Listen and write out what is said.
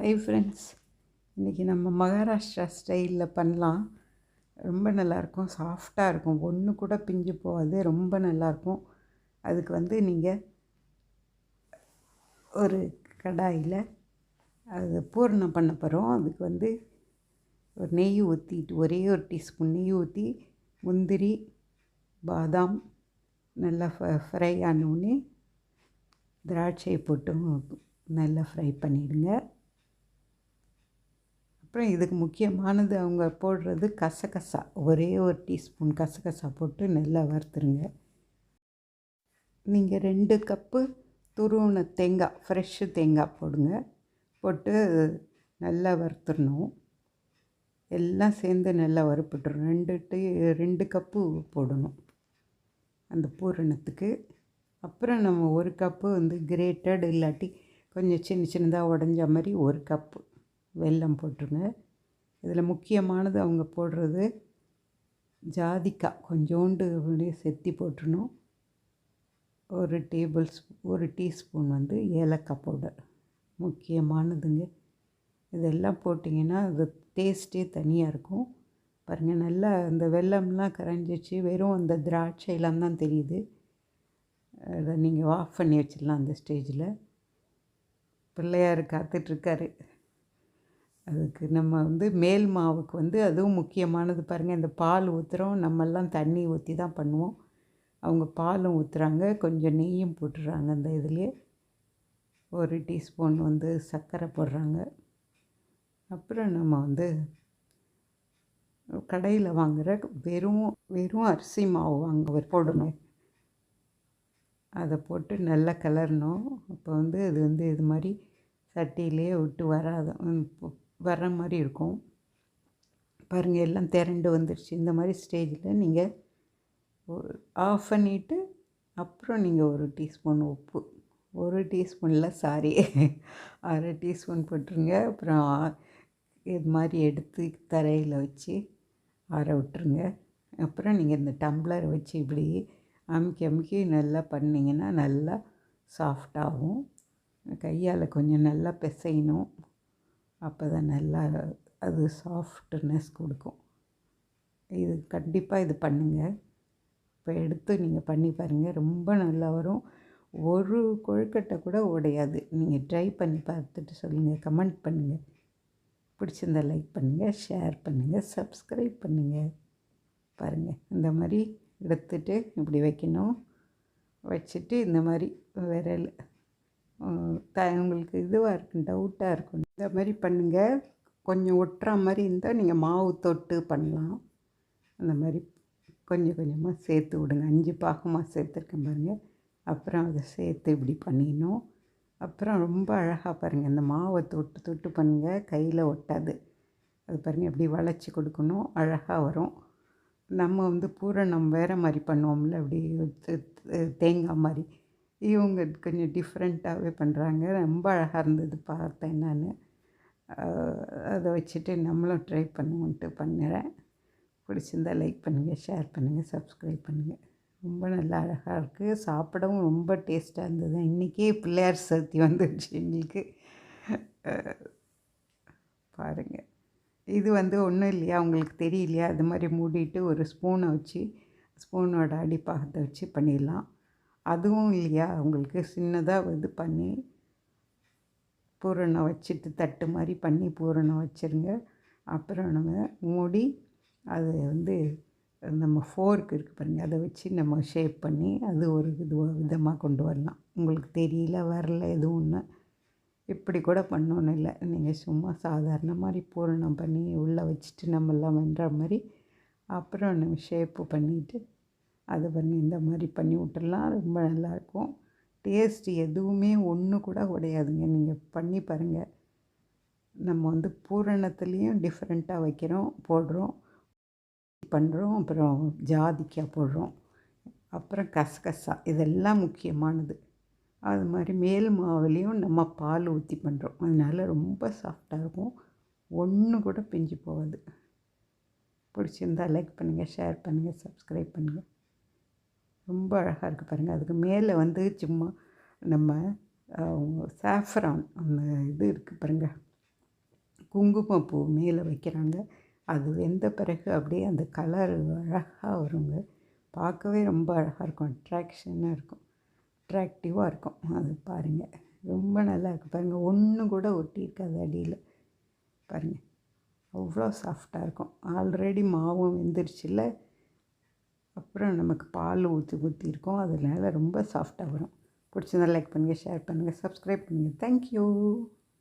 Hi friends, இன்றைக்கி நம்ம மகாராஷ்டிரா ஸ்டைலில் பண்ணலாம். ரொம்ப நல்லாயிருக்கும், சாஃப்டாக இருக்கும், ஒன்று கூட பிஞ்சு போகாது, ரொம்ப நல்லாயிருக்கும். அதுக்கு நீங்கள் ஒரு கடாயில் அது பூரணம் பண்ண போகிறோம். அதுக்கு ஒரு நெய் ஊற்றிட்டு, ஒரே ஒரு டீஸ்பூன் நெய் ஊற்றி முந்திரி பாதாம் நல்லா ஃப்ரை ஆனோடனே திராட்சையை போட்டு நல்லா ஃப்ரை பண்ணிவிடுங்க. அப்புறம் இதுக்கு முக்கியமானது அவங்க போடுறது கசகசா, ஒரே ஒரு டீஸ்பூன் கசகசா போட்டு நல்லா வறுத்துருங்க. நீங்கள் 2 கப்பு துருவின தேங்காய், ஃப்ரெஷ்ஷு தேங்காய் போடுங்க. போட்டு நல்லா வறுத்துடணும். எல்லாம் சேர்ந்து நல்லா வறுப்பட்டுரும். 2 கப்பு போடணும் அந்த பூரணத்துக்கு. அப்புறம் நம்ம 1 கப்பு கிரேட்டட் இல்லாட்டி கொஞ்சம் சின்ன சின்னதாக உடஞ்ச மாதிரி 1 கப்பு வெல்லம் போட்டுருங்க. இதில் முக்கியமானது அவங்க போடுறது ஜாதிக்காய், கொஞ்சோண்டு அப்படியே செத்தி போட்டுருணும். ஒரு டீஸ்பூன் ஏலக்காய் பவுடர் முக்கியமானதுங்க. இதெல்லாம் போட்டிங்கன்னா அது டேஸ்ட்டே தனியாக இருக்கும். பாருங்கள், நல்லா இந்த வெல்லம்லாம் கரைஞ்சிச்சு, வெறும் அந்த திராட்சையெல்லாம் தான் தெரியுது. அதை நீங்கள் ஆஃப் பண்ணி வச்சிடலாம். அந்த ஸ்டேஜில் பிள்ளையார் காத்துட்ருக்காரு. அதுக்கு நம்ம மேல் மாவுக்கு அதுவும் முக்கியமானது. பாருங்கள், இந்த பால் ஊற்றுறோம், நம்மெல்லாம் தண்ணி ஊற்றி தான் பண்ணுவோம். அவங்க பாலும் ஊற்றுறாங்க, கொஞ்சம் நெய்யும் போட்டுடுறாங்க. அந்த இதுலேயே ஒரு டீஸ்பூன் சர்க்கரை போடுறாங்க. அப்புறம் நம்ம கடையில் வாங்குகிற வெறும் அரிசி மாவு போடணும். அதை போட்டு நல்லா கிளறணும். அப்போ அது இது மாதிரி சட்டியிலே விட்டு வர்ற மாதிரி இருக்கும். பாருங்கள், எல்லாம் திரண்டு வந்துடுச்சு. இந்த மாதிரி ஸ்டேஜில் நீங்கள் ஆஃப் பண்ணிவிட்டு அப்புறம் நீங்கள் ஒரு டீஸ்பூன் உப்பு, ஒரு டீஸ்பூனில் அரை டீஸ்பூன் போட்டுருங்க. அப்புறம் இது மாதிரி எடுத்து தரையில் வச்சு ஆற விட்டுருங்க. அப்புறம் நீங்கள் இந்த டம்ளர் வச்சு இப்படி அமுக்கி நல்லா பண்ணிங்கன்னா நல்லா சாஃப்டாகும். கையால் கொஞ்சம் நல்லா பிசையணும். அப்போ தான் நல்லா அது சாஃப்ட்னஸ் கொடுக்கும். இது கண்டிப்பாக இது பண்ணுங்கள். இப்போ எடுத்து நீங்கள் பண்ணி பாருங்கள், ரொம்ப நல்லா வரும். ஒரு கொழுக்கட்டை கூட உடையாது. நீங்கள் ட்ரை பண்ணி பார்த்துட்டு சொல்லுங்கள், கமெண்ட் பண்ணுங்கள். பிடிச்சிருந்தா லைக் பண்ணுங்கள், ஷேர் பண்ணுங்கள், சப்ஸ்கிரைப் பண்ணுங்கள். பாருங்கள், இந்த மாதிரி எடுத்துட்டு இப்படி வைக்கணும். வச்சுட்டு இந்த மாதிரி விரல் உங்களுக்கு இதுவாக இருக்கும், டவுட்டாக இருக்கும், இந்த மாதிரி பண்ணுங்கள். கொஞ்சம் ஒட்டுற மாதிரி இருந்தால் நீங்கள் மாவு தொட்டு பண்ணலாம். அந்த மாதிரி கொஞ்சம் கொஞ்சமாக சேர்த்து விடுங்க. 5 பாகமாக சேர்த்துருக்கேன் பாருங்கள். அப்புறம் அதை சேர்த்து இப்படி பண்ணிடணும். அப்புறம் ரொம்ப அழகாக பாருங்கள், இந்த மாவை தொட்டு பண்ணுங்கள், கையில் ஒட்டாது. அது பாருங்கள், எப்படி வளைச்சி கொடுக்கணும், அழகாக வரும். நம்ம பூரணம் வேறு மாதிரி பண்ணுவோம்ல, அப்படி தேங்காய் மாதிரி. இவங்க கொஞ்சம் டிஃப்ரெண்ட்டாகவே பண்ணுறாங்க. ரொம்ப அழகாக இருந்தது, பார்த்தேன் நான். அதை வச்சுட்டு நம்மளும் ட்ரை பண்ணுவோன்ட்டு பண்ணுறேன். பிடிச்சிருந்தா லைக் பண்ணுங்கள், ஷேர் பண்ணுங்கள், சப்ஸ்கிரைப் பண்ணுங்கள். ரொம்ப நல்லா அழகாக இருக்குது, சாப்பிடவும் ரொம்ப டேஸ்ட்டாக இருந்தது. இன்றைக்கே பிள்ளையார் சதுர்த்தி வந்துடுச்சு எங்களுக்கு. பாருங்கள், இது ஒன்றும் இல்லையா, உங்களுக்கு தெரியலையா? அது மாதிரி மூடிட்டு ஒரு ஸ்பூனை வச்சு ஸ்பூனோட அடிப்பாகத்தை வச்சு பண்ணிடலாம். அதுவும் இல்லையா, உங்களுக்கு சின்னதாக பண்ணி பூரணம் வச்சுட்டு தட்டு மாதிரி பண்ணி பூரணம் வச்சுருங்க. அப்புறம் நம்ம மூடி அது நம்ம ஃபோர்க் இருக்குது பாருங்கள், அதை வச்சு நம்ம ஷேப் பண்ணி அது ஒரு விதமாக கொண்டு வரலாம். உங்களுக்கு தெரியல, வரல எதுவும் ஒன்று, இப்படி கூட பண்ணோன்னு இல்லை. நீங்கள் சும்மா சாதாரண மாதிரி பூரணம் பண்ணி உள்ளே வச்சுட்டு நம்மெல்லாம் வென்ற மாதிரி அப்புறம் நம்ம ஷேப்பு பண்ணிவிட்டு அதை இந்த மாதிரி பண்ணி விட்டுடலாம். ரொம்ப நல்லாயிருக்கும். டேஸ்ட்டு எதுவுமே ஒன்று கூட உடையாதுங்க. நீங்கள் பண்ணி பாருங்கள். நம்ம பூரணத்துலேயும் டிஃப்ரெண்ட்டாக போடுறோம், பண்ணுறோம். அப்புறம் ஜாதிக்காய் போடுறோம், அப்புறம் கசகசா, இதெல்லாம் முக்கியமானது. அது மாதிரி மேல் மாவுலேயும் நம்ம பால் ஊற்றி பண்ணுறோம். அதனால் ரொம்ப சாஃப்டாக இருக்கும், ஒன்று கூட பிஞ்சு போகாது. பிடிச்சிருந்தால் லைக் பண்ணுங்கள், ஷேர் பண்ணுங்கள், சப்ஸ்கிரைப் பண்ணுங்கள். ரொம்ப அழகாக இருக்குது பாருங்கள். அதுக்கு மேலே சும்மா நம்ம சாஃப்ரான் அந்த இது இருக்குது பாருங்கள், குங்குமப்பூ மேலே வைக்கிறாங்க. அது வெந்த பிறகு அப்படியே அந்த கலர் அழகாக வருங்க. பார்க்கவே ரொம்ப அழகாக இருக்கும். அட்ராக்டிவாக இருக்கும். அது பாருங்கள், ரொம்ப நல்லா இருக்குது பாருங்கள். ஒன்று கூட ஒட்டி இருக்காது அடியில் பாருங்கள். அவ்வளோ சாஃப்டாக இருக்கும். ஆல்ரெடி மாவும் வெந்துருச்சுல்ல, அப்புறம் நமக்கு பால் ஊற்றிருக்கோம். அதனால ரொம்ப சாஃப்டாக வரும். பிடிச்சதா லைக் பண்ணுங்கள், ஷேர் பண்ணுங்கள், சப்ஸ்கிரைப் பண்ணுங்கள். தேங்க்யூ.